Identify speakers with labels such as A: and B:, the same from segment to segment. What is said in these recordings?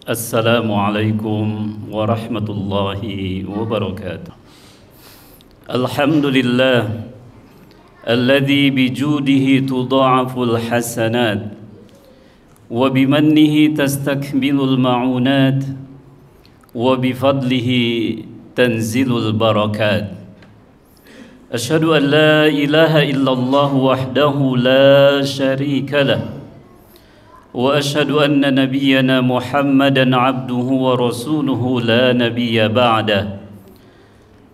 A: Assalamualaikum warahmatullahi wabarakatuh. Alhamdulillah alladzi bijudihi tudha'aful hasanat wa bimannihi tastakmilul ma'unat wa bifadlihi tanzilul barakat. Asyhadu an la ilaha illallah wahdahu la syarika lah wa asyhadu anna nabiyyana Muhammadan abduhu wa rasuluhu la nabiyya ba'dah.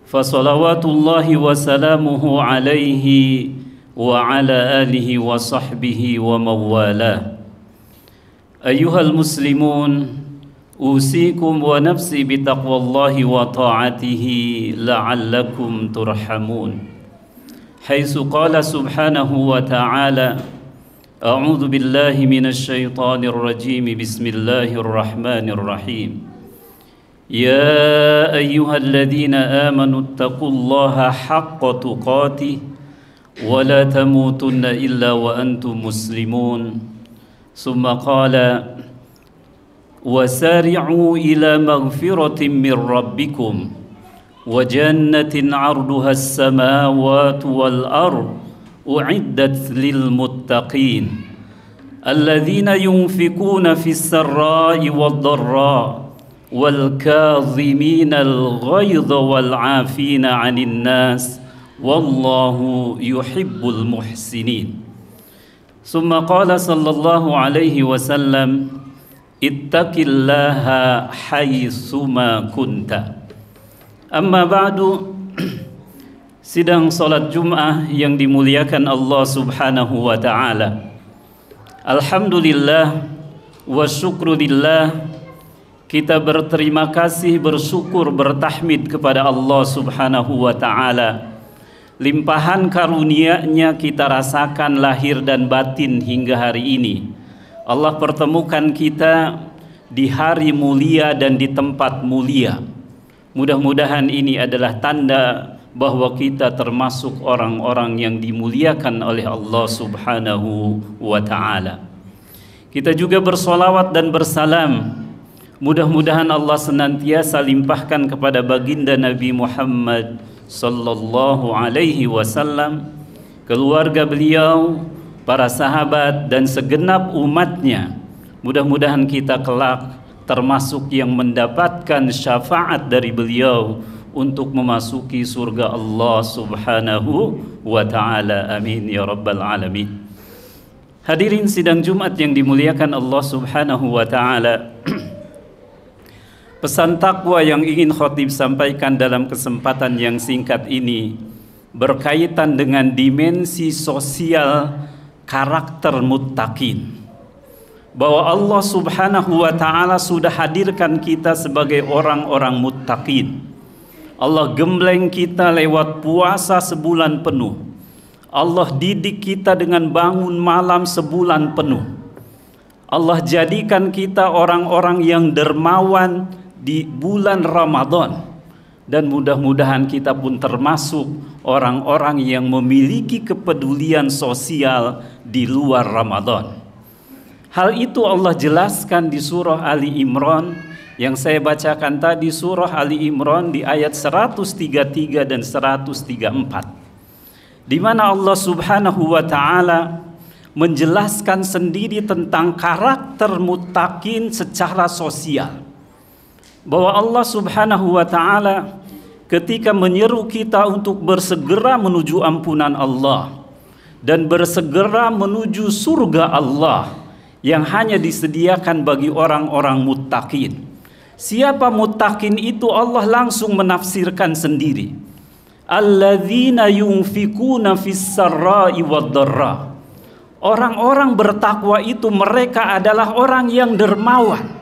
A: Fa salawatullahi wa salamuhu alaihi wa ala alihi wa sahbihi wa mawalah. Ayyuhal muslimun, usikum wa nafsi bitaqwallahi wa ta'atihi la'allakum turhamun. Haitsu qala subhanahu wa ta'ala, A'udzu billahi minasy syaithanir rajim. Bismillahirrahmanirrahim. Ya ayyuhalladzina amanu taqullaha haqqa tuqatih wa la tamutunna illa wa antum muslimun. Summa qala wasari'u ila maghfiratin min rabbikum wa jannatin 'arduha as-samawati wal ardh u'iddat lil muttaqin alladzina yunfikuna fis sarra'i wad dharra wal kadhimina al ghaidha wal 'afina 'anil nas wallahu yuhibbul muhsinin. Summa qala sallallahu alaihi wasallam, ittaqillaha haitsuma kunta. Amma ba'du. Sidang salat Jum'ah yang dimuliakan Allah subhanahu wa ta'ala, alhamdulillah wa syukrulillah, kita berterima kasih, bersyukur, bertahmid kepada Allah subhanahu wa ta'ala. Limpahan karunia-Nya kita rasakan lahir dan batin hingga hari ini. Allah pertemukan kita di hari mulia dan di tempat mulia. Mudah-mudahan ini adalah tanda bahwa kita termasuk orang-orang yang dimuliakan oleh Allah subhanahu wa ta'ala. Kita juga bersolawat dan bersalam, mudah-mudahan Allah senantiasa limpahkan kepada baginda Nabi Muhammad sallallahu alaihi wasallam, keluarga beliau, para sahabat dan segenap umatnya. Mudah-mudahan kita kelak termasuk yang mendapatkan syafaat dari beliau untuk memasuki surga Allah subhanahu wa ta'ala. Amin ya rabbal alamin. Hadirin sidang Jumat yang dimuliakan Allah subhanahu wa ta'ala, pesan takwa yang ingin khotib sampaikan dalam kesempatan yang singkat ini berkaitan dengan dimensi sosial karakter muttaqin. Bahwa Allah subhanahu wa ta'ala sudah hadirkan kita sebagai orang-orang muttaqin. Allah gembleng kita lewat puasa sebulan penuh. Allah didik kita dengan bangun malam sebulan penuh. Allah jadikan kita orang-orang yang dermawan di bulan Ramadan. Dan mudah-mudahan kita pun termasuk orang-orang yang memiliki kepedulian sosial di luar Ramadan. Hal itu Allah jelaskan di surah Ali Imran yang saya bacakan tadi, surah Ali Imran di ayat 133 dan 134, di mana Allah subhanahu wa ta'ala menjelaskan sendiri tentang karakter muttaqin secara sosial. Bahwa Allah subhanahu wa ta'ala ketika menyeru kita untuk bersegera menuju ampunan Allah dan bersegera menuju surga Allah yang hanya disediakan bagi orang-orang muttaqin. Siapa muttaqin itu? Allah langsung menafsirkan sendiri. Alladzina yunfikuna fis sarra'i wad dharra. Orang-orang bertakwa itu mereka adalah orang yang dermawan.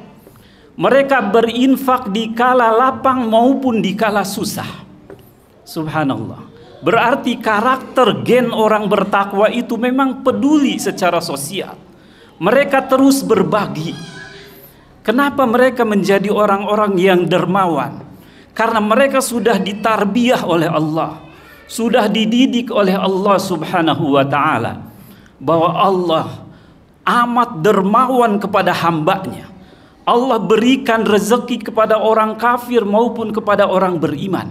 A: Mereka berinfak di kala lapang maupun di kala susah. Subhanallah. Berarti karakter gen orang bertakwa itu memang peduli secara sosial. Mereka terus berbagi. Kenapa mereka menjadi orang-orang yang dermawan? Karena mereka sudah ditarbiyah oleh Allah, sudah dididik oleh Allah subhanahu wa ta'ala, bahwa Allah amat dermawan kepada hambanya. Allah berikan rezeki kepada orang kafir maupun kepada orang beriman.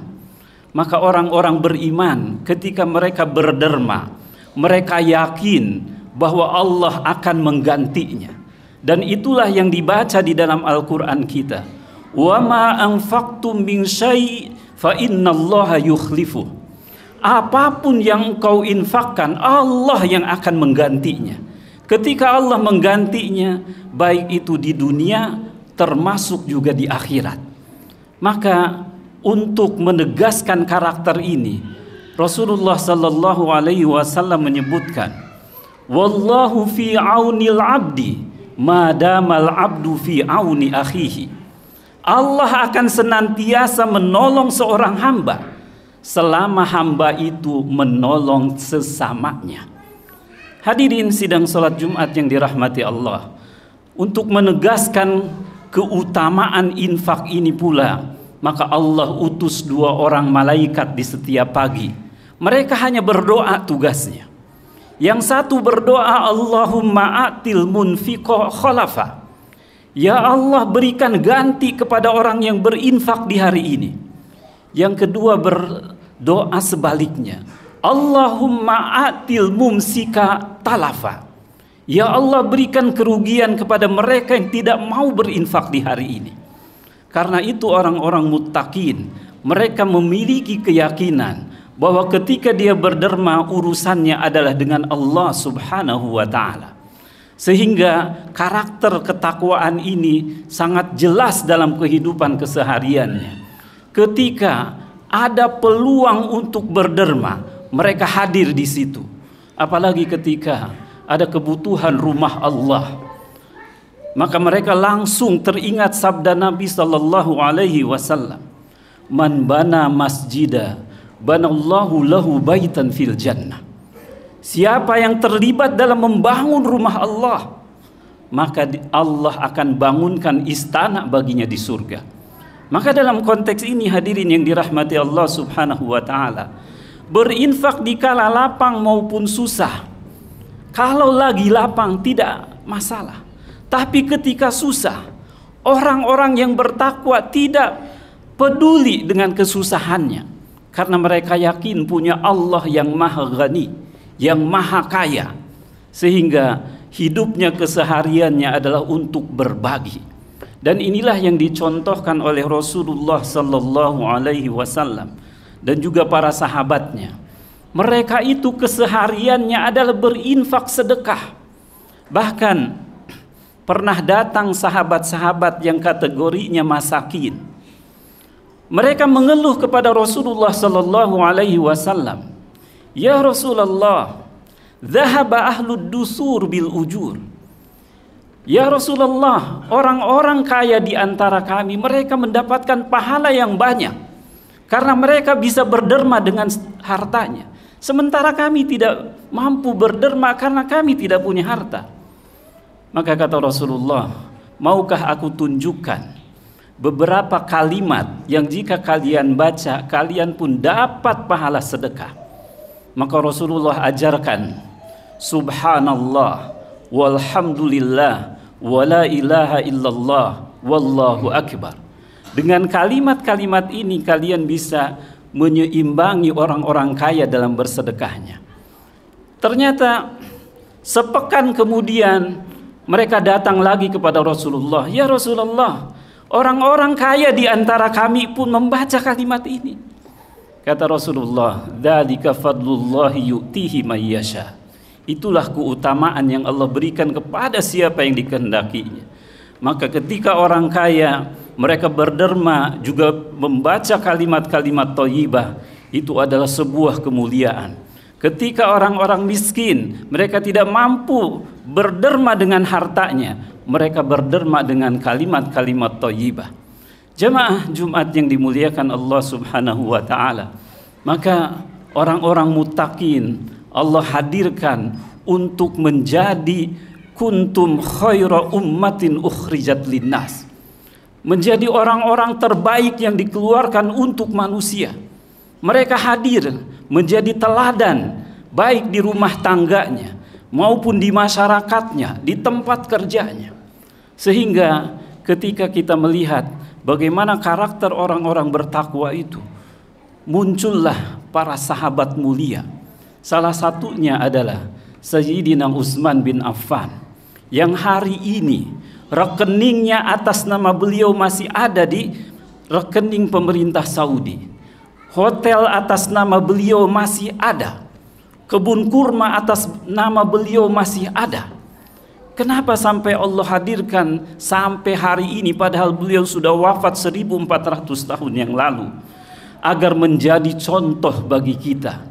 A: Maka orang-orang beriman ketika mereka berderma, mereka yakin bahwa Allah akan menggantinya. Dan itulah yang dibaca di dalam Al-Quran kita. Wa ma anfaqtum min syai' fa innallaha yukhlifuh. Apapun yang engkau infakkan, Allah yang akan menggantinya. Ketika Allah menggantinya, baik itu di dunia termasuk juga di akhirat. Maka untuk menegaskan karakter ini, Rasulullah sallallahu alaihi wasallam menyebutkan, wallahu fi aunil abdi madamal abdu fi auni akhihi. Allah akan senantiasa menolong seorang hamba selama hamba itu menolong sesamanya. Hadirin sidang salat Jumat yang dirahmati Allah, untuk menegaskan keutamaan infak ini pula, maka Allah utus 2 orang malaikat di setiap pagi. Mereka hanya berdoa tugasnya. Yang satu berdoa, Allahumma atil munfiqo khalafa. Ya Allah, berikan ganti kepada orang yang berinfak di hari ini. Yang kedua berdoa sebaliknya, Allahumma atil mumsika talafa. Ya Allah, berikan kerugian kepada mereka yang tidak mau berinfak di hari ini. Karena itu orang-orang muttaqin, mereka memiliki keyakinan bahwa ketika dia berderma, urusannya adalah dengan Allah subhanahu wa ta'ala. Sehingga karakter ketakwaan ini sangat jelas dalam kehidupan kesehariannya. Ketika ada peluang untuk berderma, mereka hadir di situ. Apalagi ketika ada kebutuhan rumah Allah, maka mereka langsung teringat sabda Nabi sallallahu alaihi wasallam, man bana masjida banallahu lahu baitan fil jannah. Siapa yang terlibat dalam membangun rumah Allah, maka Allah akan bangunkan istana baginya di surga. Maka dalam konteks ini hadirin yang dirahmati Allah subhanahu wa ta'ala, berinfak di kala lapang maupun susah. Kalau lagi lapang tidak masalah, tapi ketika susah, orang-orang yang bertakwa tidak peduli dengan kesusahannya, karena mereka yakin punya Allah yang maha ghani, yang maha kaya, sehingga hidupnya kesehariannya adalah untuk berbagi. Dan inilah yang dicontohkan oleh Rasulullah sallallahu alaihi wasallam dan juga para sahabatnya. Mereka itu kesehariannya adalah berinfak sedekah. Bahkan pernah datang sahabat-sahabat yang kategorinya masakin. Mereka mengeluh kepada Rasulullah sallallahu alaihi wasallam, "Ya Rasulullah, dhahaba ahlud dusur bil ujur." Ya Rasulullah, orang-orang kaya di antara kami, mereka mendapatkan pahala yang banyak karena mereka bisa berderma dengan hartanya. Sementara kami tidak mampu berderma karena kami tidak punya harta. Maka kata Rasulullah, maukah aku tunjukkan beberapa kalimat yang jika kalian baca, kalian pun dapat pahala sedekah. Maka Rasulullah ajarkan, Subhanallah walhamdulillah wala ilaha illallah wallahu akbar. Dengan kalimat-kalimat ini kalian bisa menyeimbangi orang-orang kaya dalam bersedekahnya. Ternyata sepekan kemudian mereka datang lagi kepada Rasulullah, "Ya Rasulullah, orang-orang kaya di antara kami pun membaca kalimat ini." Kata Rasulullah, "Dzalika fadlullahi yu'tihi may yasha." Itulah keutamaan yang Allah berikan kepada siapa yang dikehendakinya. Maka ketika orang kaya mereka berderma juga membaca kalimat-kalimat thayyibah, itu adalah sebuah kemuliaan. Ketika orang-orang miskin mereka tidak mampu berderma dengan hartanya, mereka berderma dengan kalimat-kalimat thayyibah. Jemaah Jumat yang dimuliakan Allah subhanahu wa ta'ala, maka orang-orang muttaqin Allah hadirkan untuk menjadi kuntum khaira ummatin ukhrijat linnas, menjadi orang-orang terbaik yang dikeluarkan untuk manusia. Mereka hadir menjadi teladan baik di rumah tangganya maupun di masyarakatnya, di tempat kerjanya. Sehingga ketika kita melihat bagaimana karakter orang-orang bertakwa itu, muncullah para sahabat mulia. Salah satunya adalah Sayyidina Utsman bin Affan, yang hari ini rekeningnya atas nama beliau masih ada di rekening pemerintah Saudi. Hotel atas nama beliau masih ada. Kebun kurma atas nama beliau masih ada. Kenapa sampai Allah hadirkan sampai hari ini padahal beliau sudah wafat 1400 tahun yang lalu, agar menjadi contoh bagi kita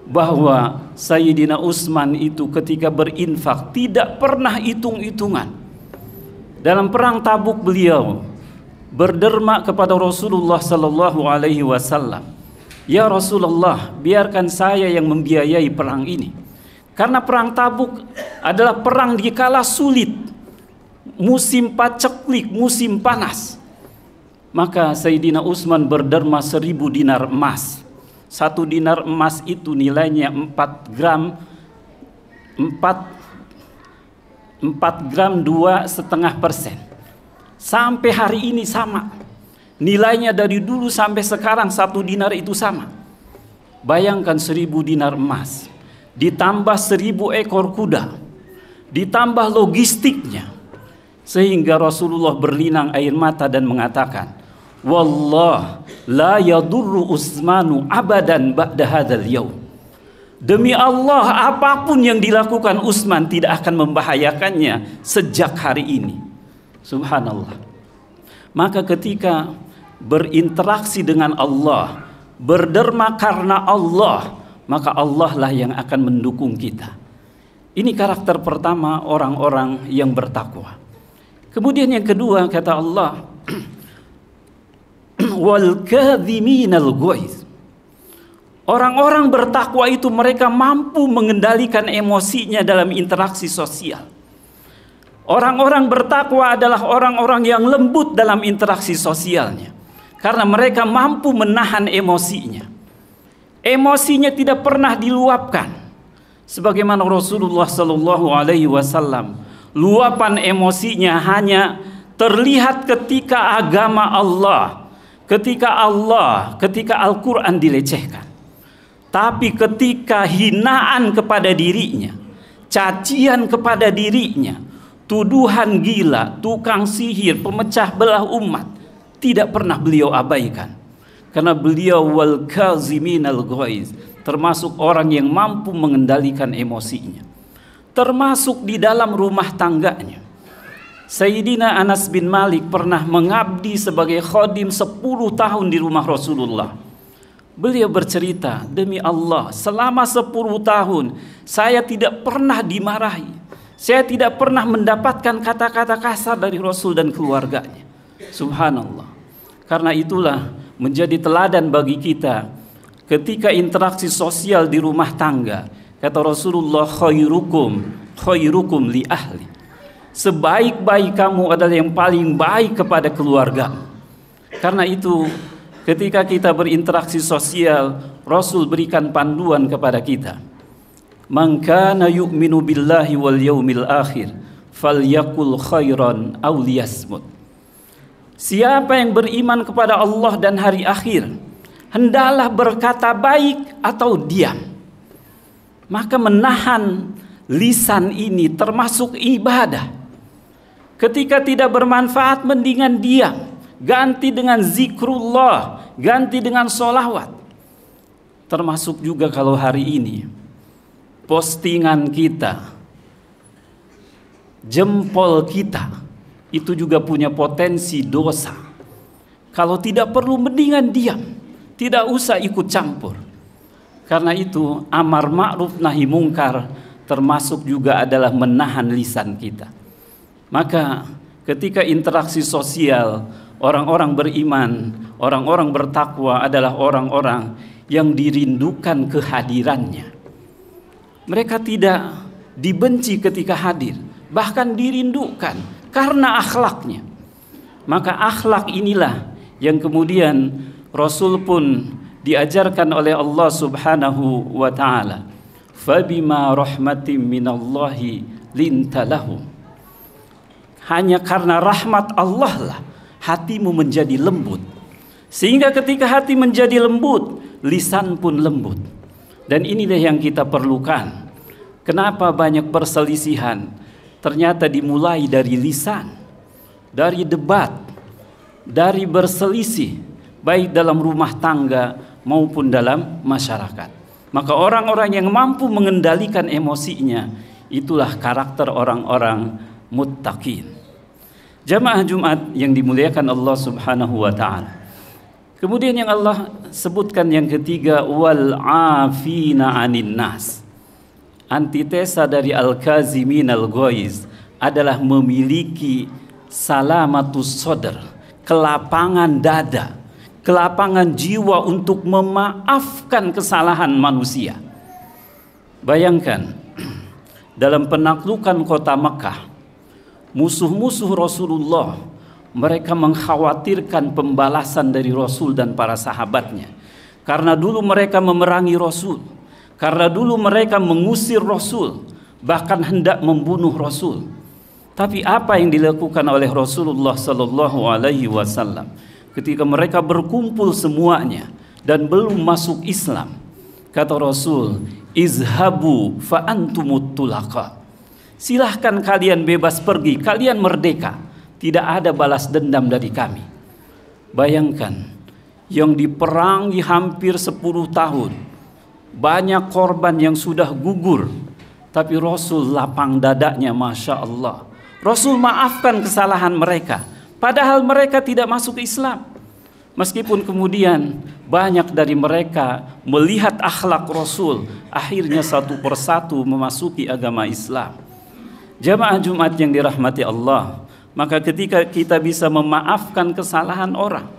A: bahwa Sayyidina Utsman itu ketika berinfak tidak pernah hitung-hitungan. Dalam perang Tabuk beliau berderma kepada Rasulullah sallallahu alaihi wasallam, "Ya Rasulullah, biarkan saya yang membiayai perang ini." Karena perang Tabuk adalah perang di kala sulit, musim paceklik, musim panas. Maka Sayyidina Utsman berderma 1000 dinar emas. 1 dinar emas itu nilainya 4 gram 2,5%. Sampai hari ini sama. Nilainya dari dulu sampai sekarang 1 dinar itu sama. Bayangkan 1000 dinar emas, ditambah 1000 ekor kuda, ditambah logistiknya, sehingga Rasulullah berlinang air mata dan mengatakan, "Wallah la yadurru Utsmanu abadan ba'da hadzal yaum." Demi Allah, apapun yang dilakukan Utsman tidak akan membahayakannya sejak hari ini. Subhanallah. Maka ketika berinteraksi dengan Allah, berderma karena Allah, maka Allah lah yang akan mendukung kita. Ini karakter pertama orang-orang yang bertakwa. Kemudian yang kedua, kata Allah, wal kadhiminal ghaiz. Orang-orang bertakwa itu mereka mampu mengendalikan emosinya dalam interaksi sosial. Orang-orang bertakwa adalah orang-orang yang lembut dalam interaksi sosialnya, karena mereka mampu menahan emosinya. Emosinya tidak pernah diluapkan. Sebagaimana Rasulullah Sallallahu Alaihi Wasallam, luapan emosinya hanya terlihat ketika agama Allah, ketika Al-Quran dilecehkan. Tapi ketika hinaan kepada dirinya, cacian kepada dirinya, tuduhan gila, tukang sihir, pemecah belah umat, tidak pernah beliau abaikan. Karena beliau wal kaziminal ghaiz, termasuk orang yang mampu mengendalikan emosinya. Termasuk di dalam rumah tangganya. Sayyidina Anas bin Malik pernah mengabdi sebagai khadim 10 tahun di rumah Rasulullah. Beliau bercerita, demi Allah, selama 10 tahun saya tidak pernah dimarahi. Saya tidak pernah mendapatkan kata-kata kasar dari Rasul dan keluarganya. Subhanallah. Karena itulah menjadi teladan bagi kita ketika interaksi sosial di rumah tangga. Kata Rasulullah, khairukum li ahli. Sebaik-baik kamu adalah yang paling baik kepada keluarga. Karena itu ketika kita berinteraksi sosial, Rasul berikan panduan kepada kita. Man kana yu'minu billahi wal yaumil akhir falyakul khairan aw liyasmut. Siapa yang beriman kepada Allah dan hari akhir, hendaklah berkata baik atau diam. Maka menahan lisan ini termasuk ibadah. Ketika tidak bermanfaat, mendingan diam. Ganti dengan zikrullah, ganti dengan sholawat. Termasuk juga kalau hari ini postingan kita, jempol kita, itu juga punya potensi dosa. Kalau tidak perlu, mendingan diam, tidak usah ikut campur. Karena itu amar ma'ruf nahi mungkar termasuk juga adalah menahan lisan kita. Maka ketika interaksi sosial, orang-orang beriman, orang-orang bertakwa adalah orang-orang yang dirindukan kehadirannya. Mereka tidak dibenci ketika hadir, bahkan dirindukan karena akhlaknya. Maka akhlak inilah yang kemudian Rasul pun diajarkan oleh Allah Subhanahu wa ta'ala. Fabima rahmatin minallahi linta lahum. Hanya karena rahmat Allah lah hatimu menjadi lembut. Sehingga ketika hati menjadi lembut, lisan pun lembut. Dan inilah yang kita perlukan. Kenapa banyak perselisihan? Ternyata dimulai dari lisan, dari debat, dari berselisih, baik dalam rumah tangga maupun dalam masyarakat. Maka orang-orang yang mampu mengendalikan emosinya, itulah karakter orang-orang muttaqin. Jamaah Jumat yang dimuliakan Allah Subhanahu wa taala. Kemudian yang Allah sebutkan yang ketiga, wal afina 'anin nas. Antitesa dari al-kazimin al-ghaiz adalah memiliki salamatus sadr, kelapangan dada, kelapangan jiwa untuk memaafkan kesalahan manusia. Bayangkan, dalam penaklukan kota Mekah, musuh-musuh Rasulullah, mereka mengkhawatirkan pembalasan dari Rasul dan para sahabatnya. Karena dulu mereka memerangi Rasul, karena dulu mereka mengusir Rasul, bahkan hendak membunuh Rasul. Tapi apa yang dilakukan oleh Rasulullah sallallahu alaihi wasallam ketika mereka berkumpul semuanya dan belum masuk Islam? Kata Rasul, izhabu fa antumut tulaqa. Silahkan kalian bebas pergi, kalian merdeka. Tidak ada balas dendam dari kami. Bayangkan, yang diperangi hampir 10 tahun, banyak korban yang sudah gugur, tapi Rasul lapang dadanya, Masya Allah. Rasul maafkan kesalahan mereka, padahal mereka tidak masuk Islam. Meskipun kemudian banyak dari mereka melihat akhlak Rasul, akhirnya satu persatu memasuki agama Islam. Jamaah Jumat yang dirahmati Allah, maka ketika kita bisa memaafkan kesalahan orang,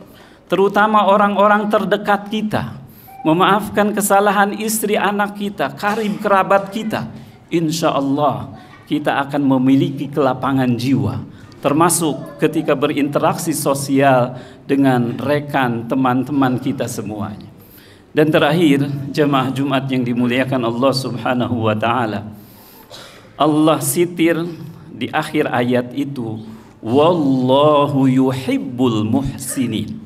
A: terutama orang-orang terdekat kita, memaafkan kesalahan istri anak kita, karib kerabat kita, insya Allah kita akan memiliki kelapangan jiwa, termasuk ketika berinteraksi sosial dengan rekan teman-teman kita semuanya. Dan terakhir, jamaah Jumat yang dimuliakan Allah Subhanahu wa taala, Allah sitir di akhir ayat itu, wallahu yuhibbul muhsinin.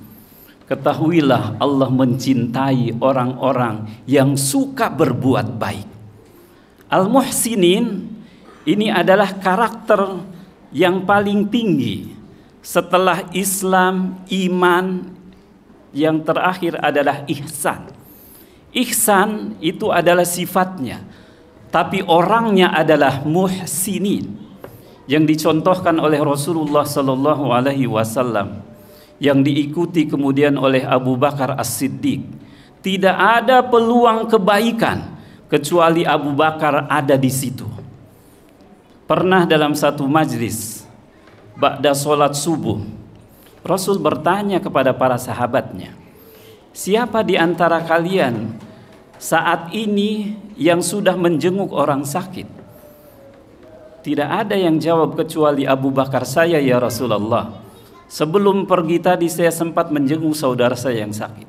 A: Ketahuilah Allah mencintai orang-orang yang suka berbuat baik. Al-muhsinin ini adalah karakter yang paling tinggi setelah Islam, iman, yang terakhir adalah ihsan. Ihsan itu adalah sifatnya, tapi orangnya adalah muhsinin, yang dicontohkan oleh Rasulullah sallallahu alaihi wasallam, yang diikuti kemudian oleh Abu Bakar As-Siddiq. Tidak ada peluang kebaikan kecuali Abu Bakar ada di situ. Pernah dalam satu majlis ba'da sholat subuh, Rasul bertanya kepada para sahabatnya, siapa di antara kalian saat ini yang sudah menjenguk orang sakit? Tidak ada yang jawab kecuali Abu Bakar, saya ya Rasulullah. Sebelum pergi tadi saya sempat menjenguk saudara saya yang sakit.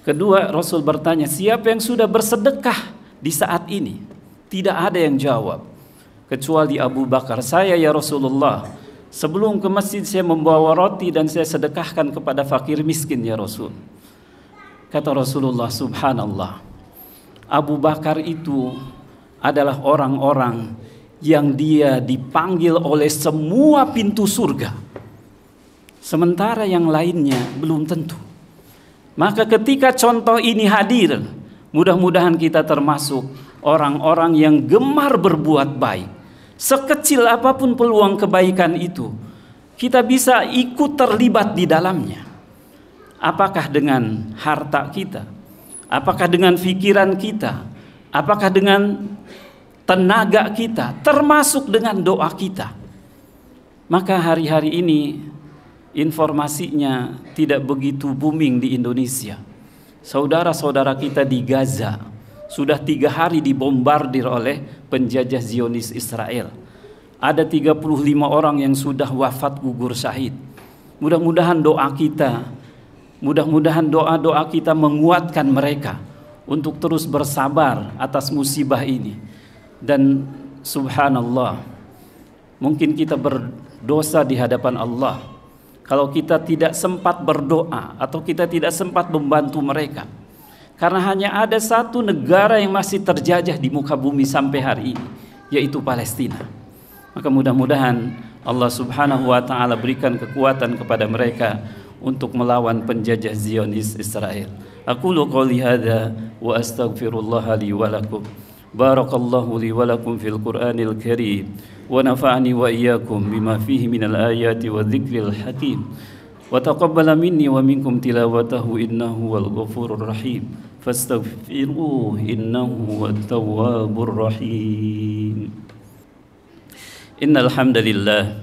A: Kedua, Rasul bertanya, siapa yang sudah bersedekah di saat ini? Tidak ada yang jawab kecuali Abu Bakar, saya ya Rasulullah. Sebelum ke masjid saya membawa roti dan saya sedekahkan kepada fakir miskin ya Rasul. Kata Rasulullah, subhanallah, Abu Bakar itu adalah orang-orang yang dia dipanggil oleh semua pintu surga, sementara yang lainnya belum tentu. Maka ketika contoh ini hadir, mudah-mudahan kita termasuk orang-orang yang gemar berbuat baik. Sekecil apapun peluang kebaikan itu, kita bisa ikut terlibat di dalamnya. Apakah dengan harta kita? Apakah dengan pikiran kita? Apakah dengan tenaga kita? Termasuk dengan doa kita. Maka hari-hari ini informasinya tidak begitu booming di Indonesia. Saudara-saudara kita di Gaza sudah 3 hari dibombardir oleh penjajah Zionis Israel. Ada 35 orang yang sudah wafat gugur syahid. Mudah-mudahan doa kita, mudah-mudahan doa-doa kita menguatkan mereka untuk terus bersabar atas musibah ini. Dan subhanallah, mungkin kita berdosa di hadapan Allah kalau kita tidak sempat berdoa atau kita tidak sempat membantu mereka. Karena hanya ada satu negara yang masih terjajah di muka bumi sampai hari ini, yaitu Palestina. Maka mudah-mudahan Allah Subhanahu wa taala berikan kekuatan kepada mereka untuk melawan penjajah Zionis Israel. Aqulu qouli hadza wa astaghfirullah li wa lakum. Barakallahu li wa lakum fil Qur'anil Karim wa nafa'ani wa iyyakum bima fihi minal ayati wa dzikril hakim. Wa taqabbala minni wa minkum tilawatahu innahu wal ghafurur rahim. Fastaghfiruhu innahu wat tawwabur rahim. Innal hamdalillah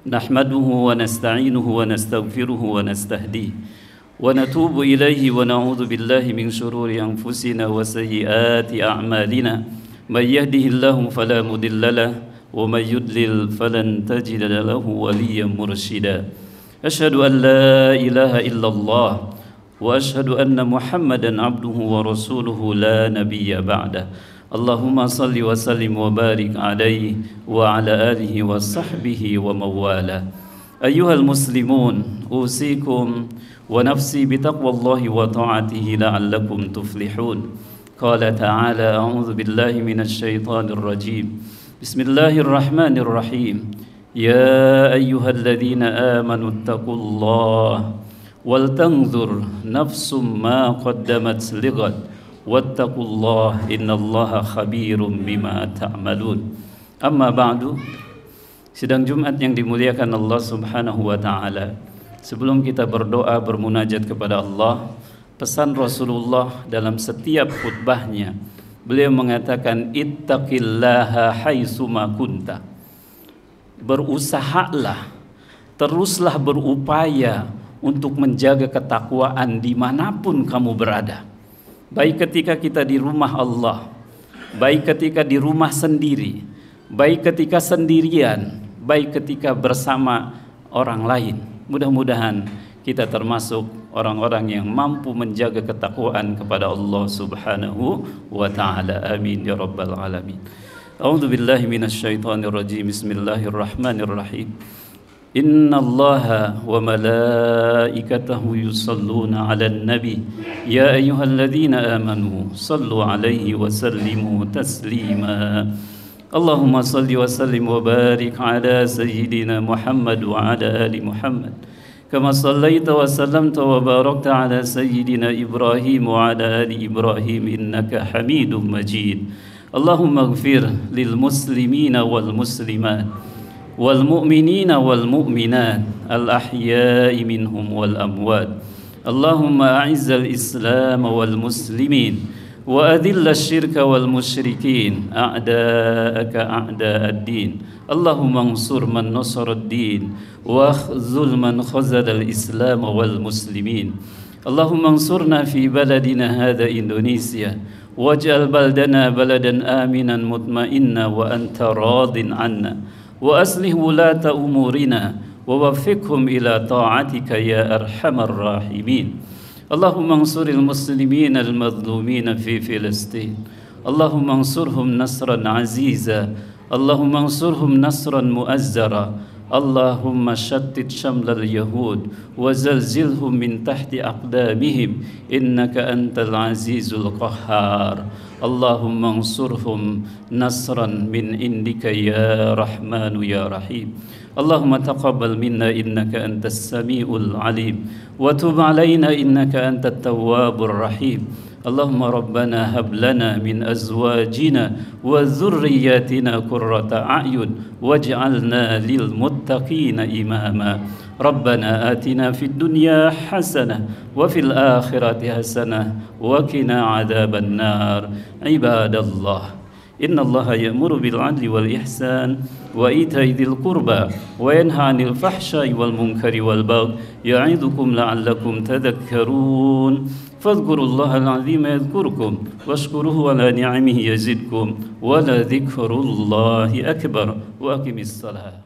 A: nahmaduhu wa nasta'inuhu wa nastaghfiruhu wa nastahdihi wa natubu ilaihi wa na'udzu billahi min shururi anfusina wa sayyiati a'malina. May yahdihillahu fala mudilla lahu wa may yudlil falan tajida lahu waliyyan mursyida. Asyhadu an la ilaha illallah wa asyhadu anna Muhammadan abduhu wa rasuluhu la nabiyya ba'da. Allahumma salli wa sallim wa barik alaihi wa ala alihi wa sahbihi wa mawala. Ayyuhal muslimun, usikum wa nafsi bitaqwallahi wa ta'atihi la'allakum tuflihun. Qala ta'ala, a'udzu billahi minasy syaithanir rajim. Bismillahirrahmanirrahim. Ya ayyuhalladzina amanu taqullaha wal tanzur nafsum ma qaddamat lighad wattaqullah innallaha khabirum bima ta'malun. Amma ba'du. Sidang Jumat yang dimuliakan Allah Subhanahu wa taala. Sebelum kita berdoa bermunajat kepada Allah, pesan Rasulullah dalam setiap khutbahnya, beliau mengatakan ittaqillaha haitsuma kunta. Berusahalah, teruslah berupaya untuk menjaga ketakwaan dimanapun kamu berada. Baik ketika kita di rumah Allah, baik ketika di rumah sendiri, baik ketika sendirian, baik ketika bersama orang lain. Mudah-mudahan kita termasuk orang-orang yang mampu menjaga ketakwaan kepada Allah Subhanahu wa ta'ala. Amin ya rabbal alamin. A'udzu billahi minasy syaithanir rajim. Bismillahirrahmanirrahim. Inna Allaha wa malaikatahu yusalluna 'alan nabi ya ayyuhalladzina amanu sallu 'alaihi wa sallimu taslima. Allahumma salli wa sallim wa barik 'ala sayyidina Muhammad wa 'ala ali Muhammad kama sallaita wa sallamta wa barakta 'ala sayyidina Ibrahim wa 'ala ali Ibrahim innaka Hamidum Majid. Allahumma ighfir lil muslimina wal muslimat والمؤمنين والمؤمنات الأحياء منهم والأموات. اللهم أعز الإسلام والمسلمين وأذل الشرك والمشركين أعداءك أعداء الدين. اللهم انصر من نصر الدين واخذل من خذل الإسلام والمسلمين. اللهم انصرنا في بلدنا هذا إندونيسيا واجعل بلدنا بلدا آمنا مطمئنا وأنت راض عنا وأصلح ولاة أمورنا ووفقهم إلى طاعتك يا أرحم الراحمين. اللهم انصر المسلمين المظلومين في فلسطين. اللهم انصرهم نصرا عزيزا. اللهم انصرهم نصرا مؤزرا. اللهم شتت شمل اليهود وزلزلهم من تحت أقدامهم إنك أنت العزيز القهار. اللهم انصرهم نصرا من عندك يا رحمن يا رحيم. اللهم تقبل منا إنك أنت السميع العليم وتب علينا إنك أنت التواب الرحيم. اللهم ربنا هب لنا من أزواجنا وذرياتنا قرة أعين واجعلنا للمتقين إماما. ربنا آتنا في الدنيا حسنة وفي الآخرة حسنة وقنا عذاب النار. عباد الله إن الله يأمر بالعدل والإحسان وإيتاء ذي القربى وينهى عن الفحشاء والمنكر والبغي يعظكم لعلكم تذكرون. فاذكروا الله العظيم يذكركم واشكروه على نعمه يزدكم ولذكر الله أكبر. وأقم الصلاة.